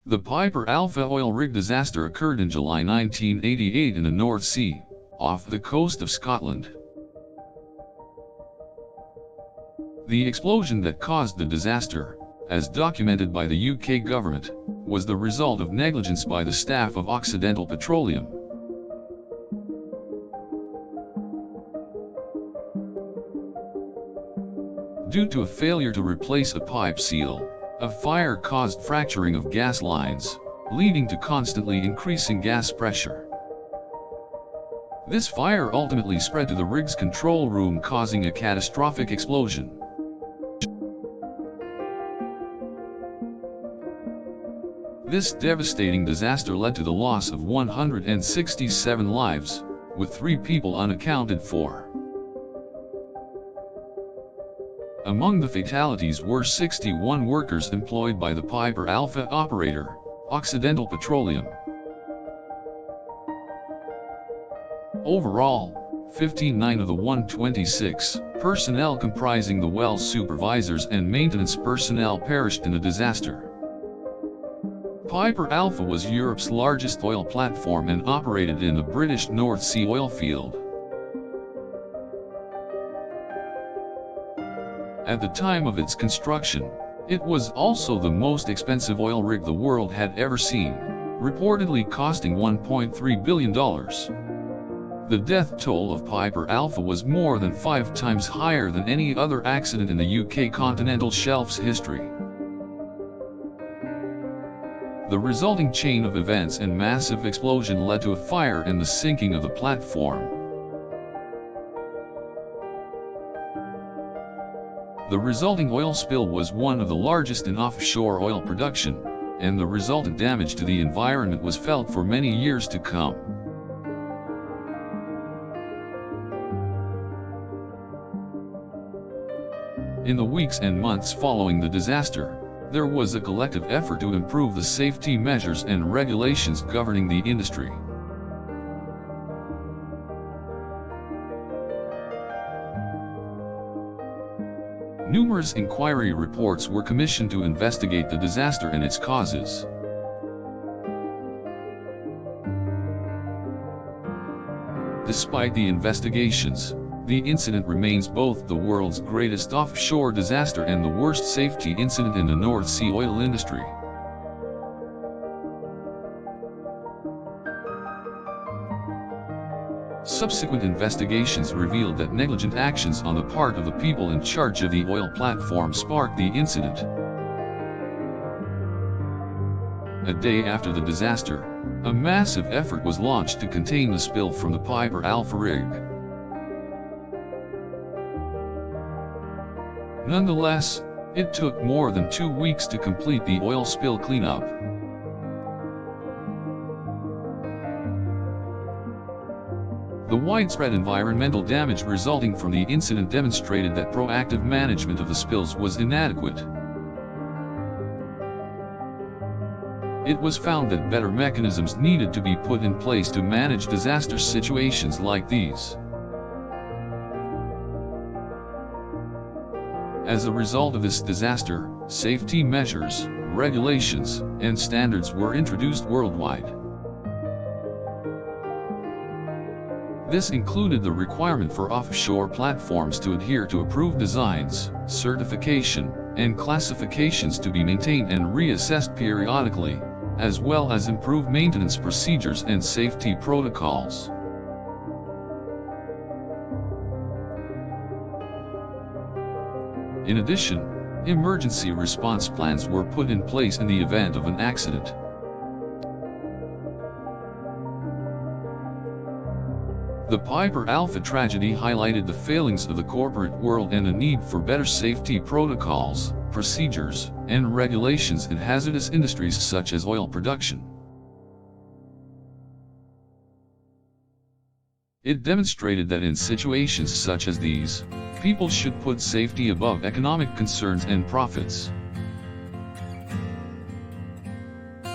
The Piper Alpha oil rig disaster occurred in July 1988 in the North Sea, off the coast of Scotland. The explosion that caused the disaster, as documented by the UK government, was the result of negligence by the staff of Occidental Petroleum. Due to a failure to replace a pipe seal, a fire caused fracturing of gas lines, leading to constantly increasing gas pressure. This fire ultimately spread to the rig's control room, causing a catastrophic explosion. This devastating disaster led to the loss of 167 lives, with 3 people unaccounted for. Among the fatalities were 61 workers employed by the Piper Alpha operator, Occidental Petroleum. Overall, 59 of the 126 personnel comprising the well supervisors and maintenance personnel perished in the disaster. Piper Alpha was Europe's largest oil platform and operated in the British North Sea oil field. At the time of its construction, it was also the most expensive oil rig the world had ever seen, reportedly costing $1.3 billion. The death toll of Piper Alpha was more than 5 times higher than any other accident in the UK continental shelf's history. The resulting chain of events and massive explosion led to a fire and the sinking of the platform. The resulting oil spill was one of the largest in offshore oil production, and the resultant damage to the environment was felt for many years to come. In the weeks and months following the disaster, there was a collective effort to improve the safety measures and regulations governing the industry. Numerous inquiry reports were commissioned to investigate the disaster and its causes. Despite the investigations, the incident remains both the world's greatest offshore disaster and the worst safety incident in the North Sea oil industry. Subsequent investigations revealed that negligent actions on the part of the people in charge of the oil platform sparked the incident. A day after the disaster, a massive effort was launched to contain the spill from the Piper Alpha rig. Nonetheless, it took more than 2 weeks to complete the oil spill cleanup. The widespread environmental damage resulting from the incident demonstrated that proactive management of the spills was inadequate. It was found that better mechanisms needed to be put in place to manage disaster situations like these. As a result of this disaster, safety measures, regulations, and standards were introduced worldwide. This included the requirement for offshore platforms to adhere to approved designs, certification, and classifications to be maintained and reassessed periodically, as well as improved maintenance procedures and safety protocols. In addition, emergency response plans were put in place in the event of an accident. The Piper Alpha tragedy highlighted the failings of the corporate world and the need for better safety protocols, procedures, and regulations in hazardous industries such as oil production. It demonstrated that in situations such as these, people should put safety above economic concerns and profits.